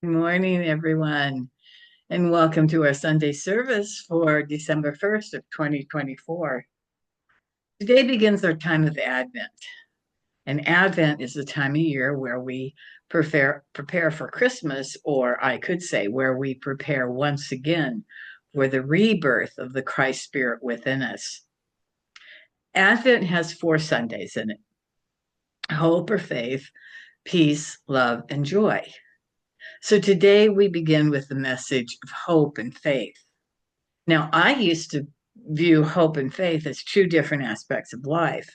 Good morning, everyone, and welcome to our Sunday service for December 1st of 2024. Today begins our time of Advent, and Advent is the time of year where we prepare for Christmas, or I could say where we prepare once again for the rebirth of the Christ Spirit within us. Advent has 4 Sundays in it: hope or faith, peace, love, and joy. So today we begin with the message of hope and faith. Now, I used to view hope and faith as two different aspects of life,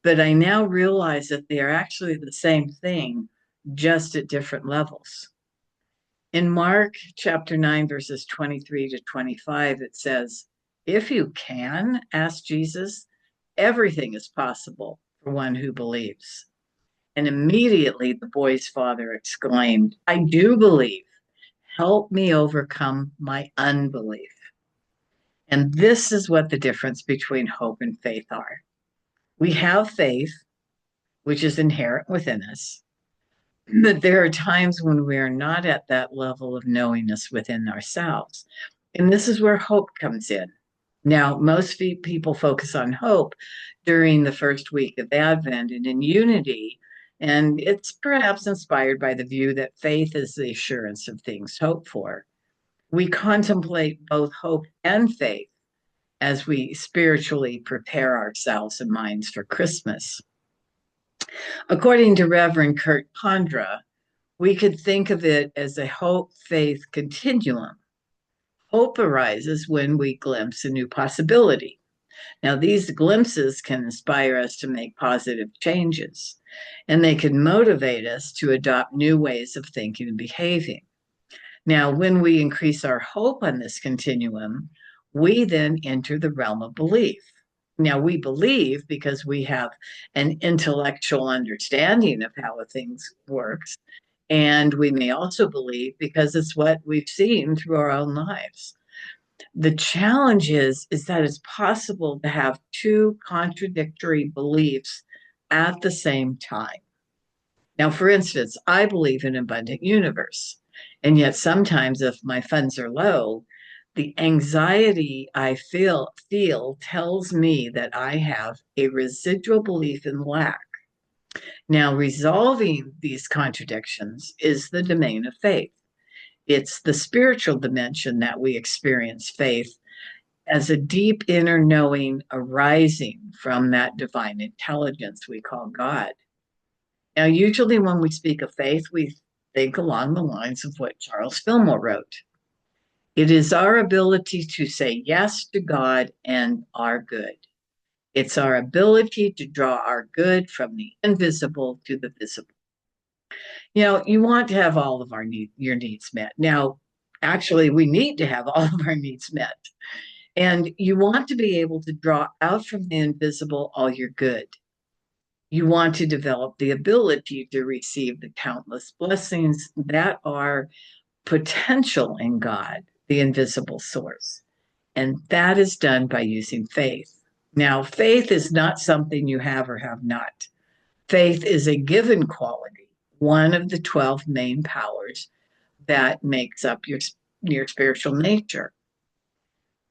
but I now realize that they are actually the same thing, just at different levels. In Mark chapter 9, verses 23 to 25, it says, "If you can," asked Jesus, "everything is possible for one who believes." And immediately the boy's father exclaimed, "I do believe. Help me overcome my unbelief." And this is what the difference between hope and faith are. We have faith, which is inherent within us, but there are times when we are not at that level of knowingness within ourselves. And this is where hope comes in. Now, most people focus on hope during the first week of Advent and in unity, and it's perhaps inspired by the view that faith is the assurance of things hoped for. We contemplate both hope and faith as we spiritually prepare ourselves and minds for Christmas. According to Reverend Kurt Pondra, we could think of it as a hope faith continuum. Hope arises when we glimpse a new possibility. Now, these glimpses can inspire us to make positive changes, and they can motivate us to adopt new ways of thinking and behaving. Now, when we increase our hope on this continuum, we then enter the realm of belief. Now, we believe because we have an intellectual understanding of how a thing works. And we may also believe because it's what we've seen through our own lives. The challenge is that it's possible to have two contradictory beliefs at the same time. Now, for instance, I believe in an abundant universe. And yet sometimes if my funds are low, the anxiety I feel tells me that I have a residual belief in lack. Now, resolving these contradictions is the domain of faith. It's the spiritual dimension that we experience faith as a deep inner knowing arising from that divine intelligence we call God. Now, usually when we speak of faith, we think along the lines of what Charles Fillmore wrote. It is our ability to say yes to God and our good. It's our ability to draw our good from the invisible to the visible. You know, you want to have all of your needs met. Now, actually, we need to have all of our needs met. And you want to be able to draw out from the invisible all your good. You want to develop the ability to receive the countless blessings that are potential in God, the invisible source. And that is done by using faith. Now, faith is not something you have or have not. Faith is a given quality, one of the 12 main powers that makes up your spiritual nature.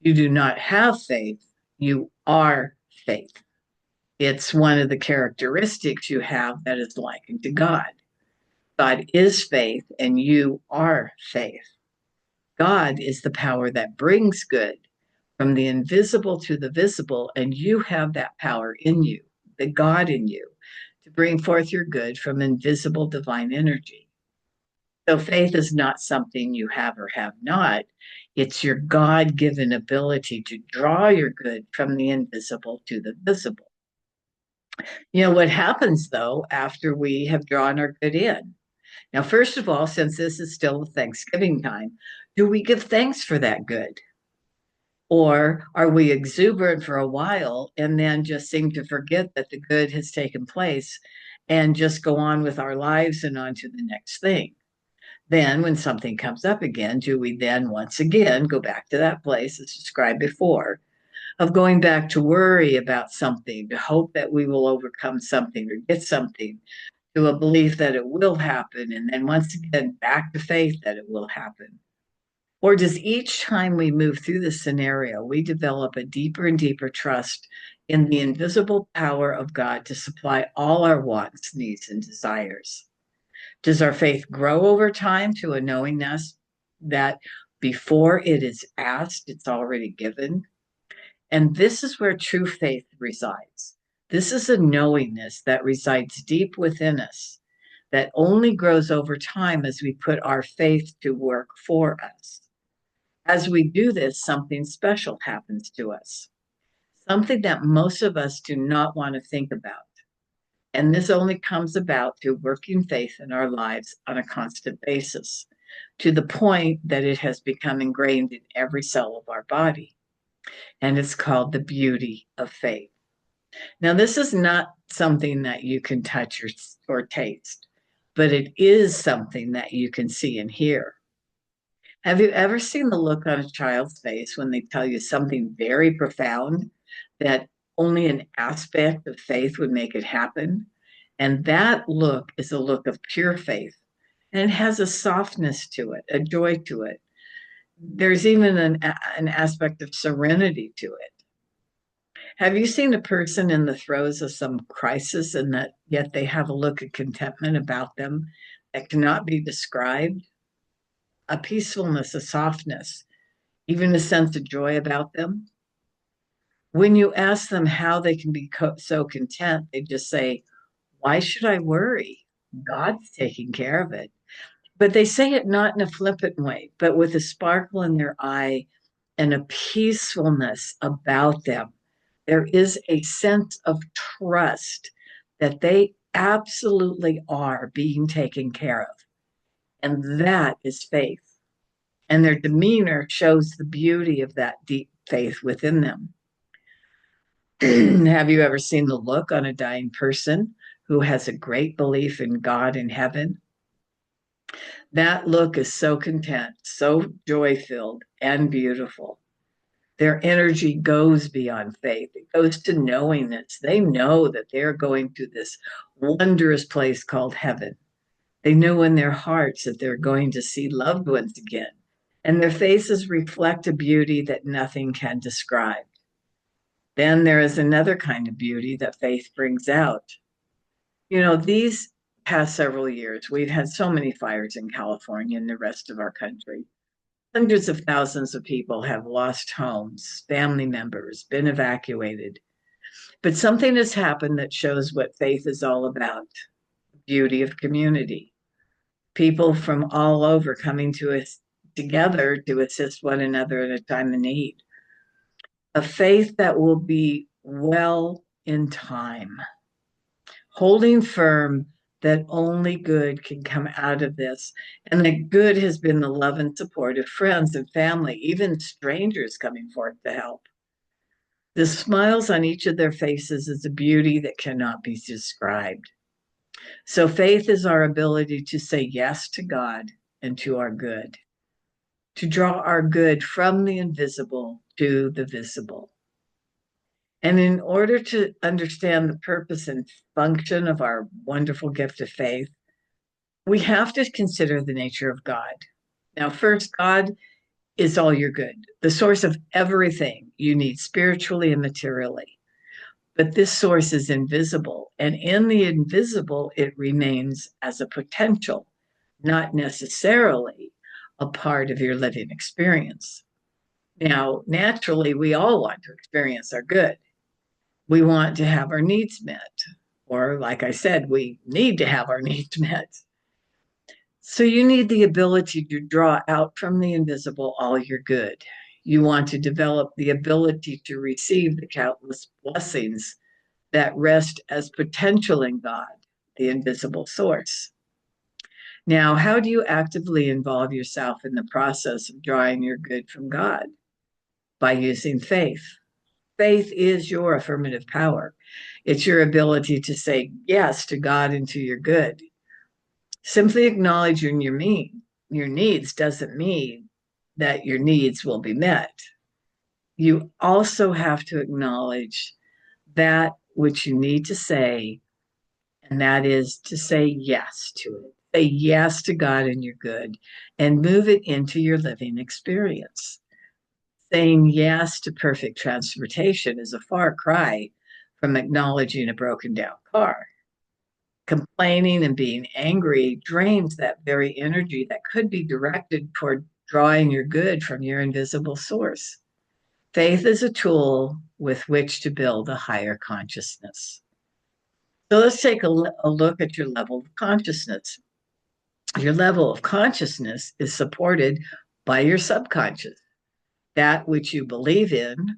You do not have faith, you are faith. It's one of the characteristics you have that is likened to God. God is faith, and you are faith. God is the power that brings good from the invisible to the visible, and you have that power in you, the God in you, to bring forth your good from invisible divine energy. So faith is not something you have or have not. It's your God given ability to draw your good from the invisible to the visible. You know, what happens though after we have drawn our good in? Now, first of all, since this is still Thanksgiving time, do we give thanks for that good? Or are we exuberant for a while and then just seem to forget that the good has taken place and just go on with our lives and on to the next thing? Then, when something comes up again, do we then once again go back to that place as described before of going back to worry about something, to hope that we will overcome something or get something, to a belief that it will happen, and then once again back to faith that it will happen? Or does each time we move through the scenario, we develop a deeper and deeper trust in the invisible power of God to supply all our wants, needs, and desires? Does our faith grow over time to a knowingness that before it is asked, it's already given? And this is where true faith resides. This is a knowingness that resides deep within us, that only grows over time as we put our faith to work for us. As we do this, something special happens to us, something that most of us do not want to think about. And this only comes about through working faith in our lives on a constant basis, to the point that it has become ingrained in every cell of our body. And it's called the beauty of faith. Now, this is not something that you can touch or taste, but it is something that you can see and hear. Have you ever seen the look on a child's face when they tell you something very profound that only an aspect of faith would make it happen? And that look is a look of pure faith. And it has a softness to it, a joy to it. There's even an aspect of serenity to it. Have you seen a person in the throes of some crisis and that yet they have a look of contentment about them that cannot be described? A peacefulness, a softness, even a sense of joy about them. When you ask them how they can be so content, they just say, "Why should I worry? God's taking care of it." But they say it not in a flippant way, but with a sparkle in their eye and a peacefulness about them. There is a sense of trust that they absolutely are being taken care of. And that is faith. And their demeanor shows the beauty of that deep faith within them. Have you ever seen the look on a dying person who has a great belief in God in heaven? That look is so content, so joy filled, and beautiful. Their energy goes beyond faith. It goes to knowingness. They know that they're going to this wondrous place called heaven. They know in their hearts that they're going to see loved ones again. And their faces reflect a beauty that nothing can describe. Then there is another kind of beauty that faith brings out. You know, these past several years, we've had so many fires in California and the rest of our country. Hundreds of thousands of people have lost homes, family members, been evacuated. But something has happened that shows what faith is all about: beauty of community. People from all over coming to us together to assist one another in a time of need. A faith that will be well in time, holding firm that only good can come out of this, and that good has been the love and support of friends and family, even strangers coming forth to help. The smiles on each of their faces is a beauty that cannot be described. So faith is our ability to say yes to God and to our good, to draw our good from the invisible to the visible. And in order to understand the purpose and function of our wonderful gift of faith, we have to consider the nature of God. Now, first, God is all your good, the source of everything you need spiritually and materially. But this source is invisible, and in the invisible, it remains as a potential, not necessarily a part of your living experience. Now, naturally, we all want to experience our good. We want to have our needs met, or like I said, we need to have our needs met. So you need the ability to draw out from the invisible all your good. You want to develop the ability to receive the countless blessings that rest as potential in God, the invisible source. Now, how do you actively involve yourself in the process of drawing your good from God? By using faith. Faith is your affirmative power. It's your ability to say yes to God and to your good. Simply acknowledging your needs doesn't mean that your needs will be met. You also have to acknowledge that which you need to say and that is to say yes to it. Say yes to God and your good and move it into your living experience. Saying yes to perfect transportation is a far cry from acknowledging a broken down car. Complaining and being angry drains that very energy that could be directed toward drawing your good from your invisible source. Faith is a tool with which to build a higher consciousness. So let's take a look at your level of consciousness. Your level of consciousness is supported by your subconscious, that which you believe in,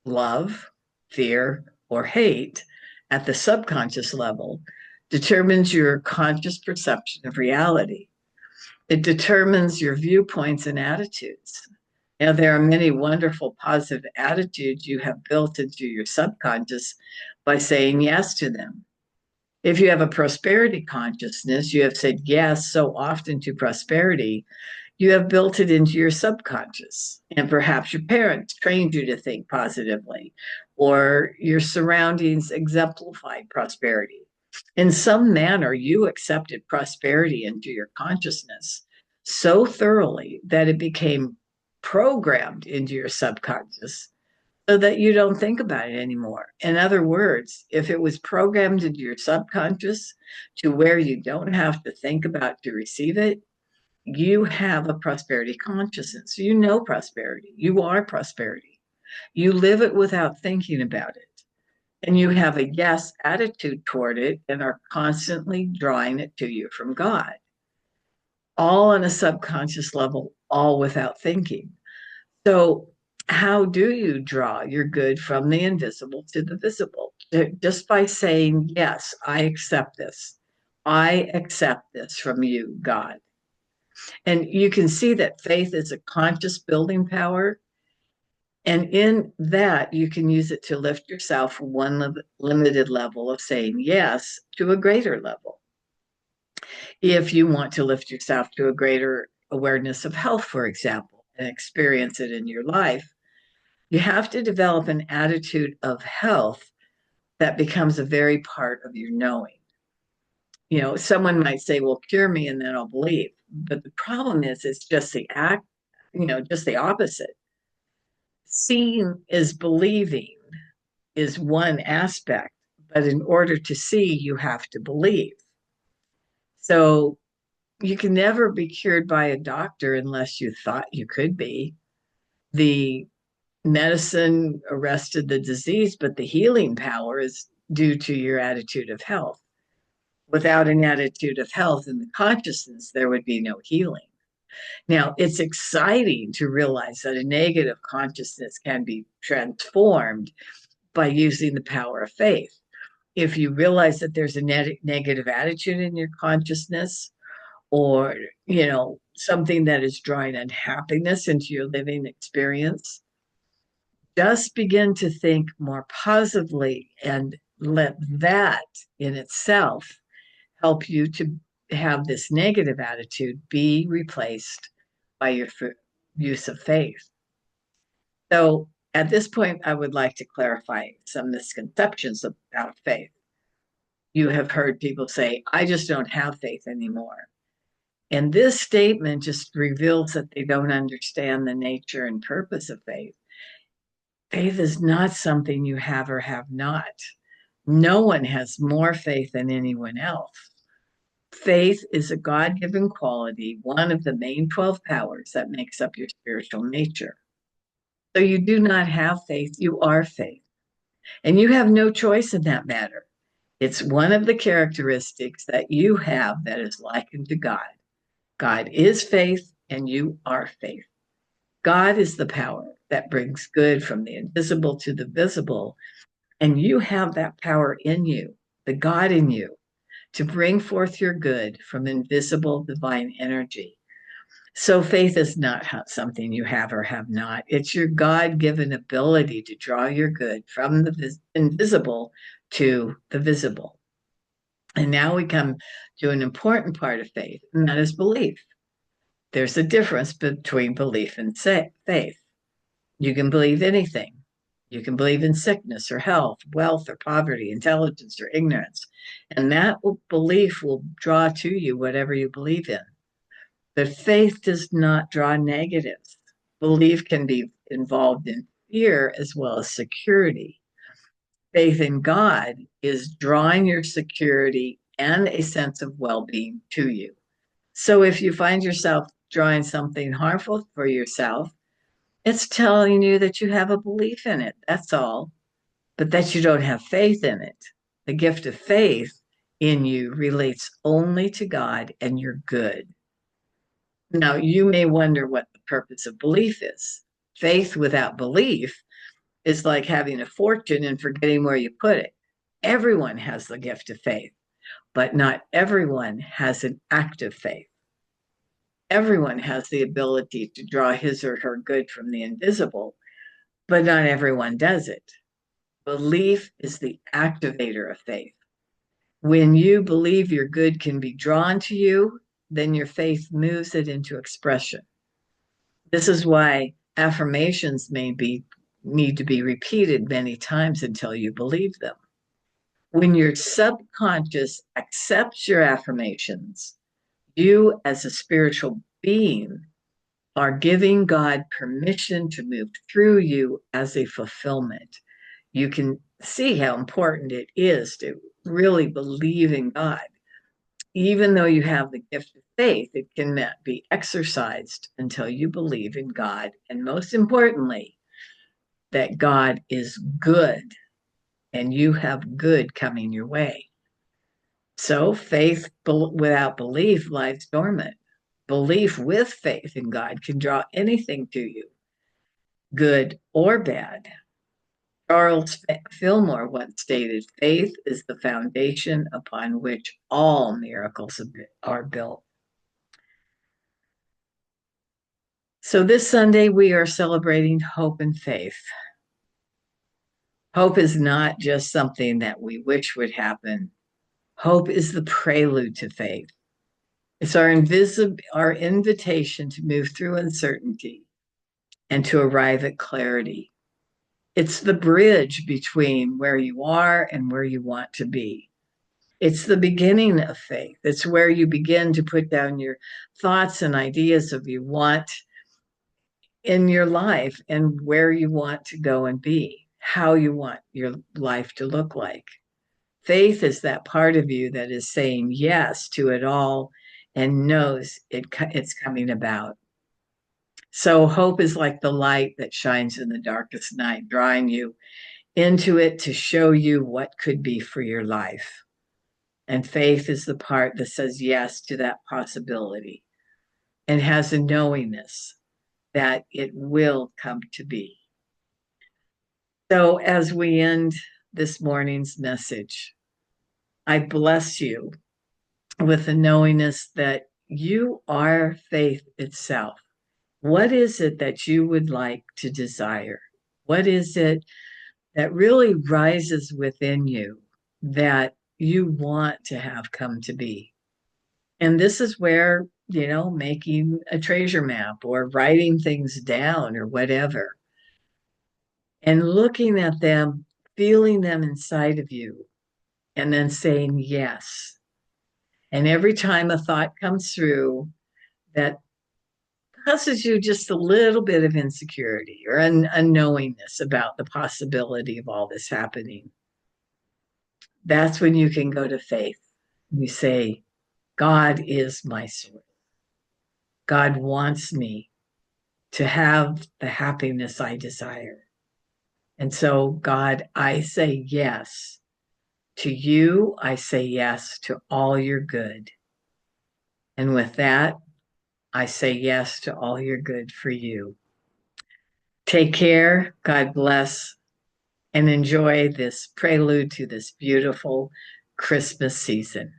love, fear, or hate at the subconscious level determines your conscious perception of reality. It determines your viewpoints and attitudes. Now, there are many wonderful positive attitudes you have built into your subconscious by saying yes to them. If you have a prosperity consciousness, you have said yes so often to prosperity, you have built it into your subconscious. And perhaps your parents trained you to think positively, or your surroundings exemplified prosperity. In some manner, you accepted prosperity into your consciousness so thoroughly that it became programmed into your subconscious so that you don't think about it anymore. In other words, if it was programmed into your subconscious to where you don't have to think about to receive it, you have a prosperity consciousness. You know prosperity. You are prosperity. You live it without thinking about it. And you have a yes attitude toward it and are constantly drawing it to you from God, all on a subconscious level, all without thinking. So, how do you draw your good from the invisible to the visible? Just by saying, yes, I accept this. I accept this from you, God. And you can see that faith is a conscious building power. And in that, you can use it to lift yourself from one limited level of saying yes to a greater level. If you want to lift yourself to a greater awareness of health, for example, and experience it in your life, you have to develop an attitude of health that becomes a very part of your knowing. You know, someone might say, well, cure me and then I'll believe. But the problem is, it's just the just the opposite. Seeing is believing is one aspect, but in order to see, you have to believe. So you can never be cured by a doctor unless you thought you could be. The medicine arrested the disease, but the healing power is due to your attitude of health. Without an attitude of health and the consciousness, there would be no healing. Now, it's exciting to realize that a negative consciousness can be transformed by using the power of faith. If you realize that there's a negative attitude in your consciousness, or, something that is drawing unhappiness into your living experience, just begin to think more positively and let that in itself help you to have this negative attitude be replaced by your use of faith. So at this point, I would like to clarify some misconceptions about faith. You have heard people say, I just don't have faith anymore. And this statement just reveals that they don't understand the nature and purpose of faith. Faith is not something you have or have not. No one has more faith than anyone else. Faith is a God-given quality, one of the main 12 powers that makes up your spiritual nature. So you do not have faith, you are faith. And you have no choice in that matter. It's one of the characteristics that you have that is likened to God. God is faith, and you are faith. God is the power that brings good from the invisible to the visible, and you have that power in you, the God in you, to bring forth your good from invisible divine energy. So faith is not something you have or have not. It's your God-given ability to draw your good from the invisible to the visible. And now we come to an important part of faith, and that is belief. There's a difference between belief and faith. You can believe anything. You can believe in sickness or health, wealth or poverty, intelligence or ignorance. And that belief will draw to you whatever you believe in. But faith does not draw negatives. Belief can be involved in fear as well as security. Faith in God is drawing your security and a sense of well-being to you. So if you find yourself drawing something harmful for yourself, it's telling you that you have a belief in it. That's all. But that you don't have faith in it. The gift of faith in you relates only to God and you're good. Now, you may wonder what the purpose of belief is. Faith without belief is like having a fortune and forgetting where you put it. Everyone has the gift of faith, but not everyone has an active faith. Everyone has the ability to draw his or her good from the invisible, but not everyone does it. Belief is the activator of faith. When you believe your good can be drawn to you, then your faith moves it into expression. This is why affirmations need to be repeated many times until you believe them. When your subconscious accepts your affirmations, you as a spiritual being are giving God permission to move through you as a fulfillment. You can see how important it is to really believe in God. Even though you have the gift of faith, it cannot be exercised until you believe in God. And most importantly, that God is good and you have good coming your way. So faith without belief lies dormant. Belief with faith in God can draw anything to you, good or bad. Charles Fillmore once stated, faith is the foundation upon which all miracles are built. So this Sunday, we are celebrating hope and faith. Hope is not just something that we wish would happen. Hope is the prelude to faith. It's our invitation to move through uncertainty and to arrive at clarity. It's the bridge between where you are and where you want to be. It's the beginning of faith. It's where you begin to put down your thoughts and ideas of you want in your life and where you want to go and be, how you want your life to look like. Faith is that part of you that is saying yes to it all and knows it's coming about. So hope is like the light that shines in the darkest night, drawing you into it to show you what could be for your life. And faith is the part that says yes to that possibility and has a knowingness that it will come to be. So as we end this morning's message, I bless you with the knowingness that you are faith itself. What is it that you would like to desire? What is it that really rises within you that you want to have come to be? And this is where, making a treasure map or writing things down or whatever, and looking at them, feeling them inside of you, and then saying yes. And every time a thought comes through that causes you just a little bit of insecurity or unknowingness about the possibility of all this happening, that's when you can go to faith. You say, God is my source. God wants me to have the happiness I desire. And so, God, I say yes to you. I say yes to all your good. And with that, I say yes to all your good for you. Take care. God bless. And enjoy this prelude to this beautiful Christmas season.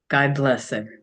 God bless everyone.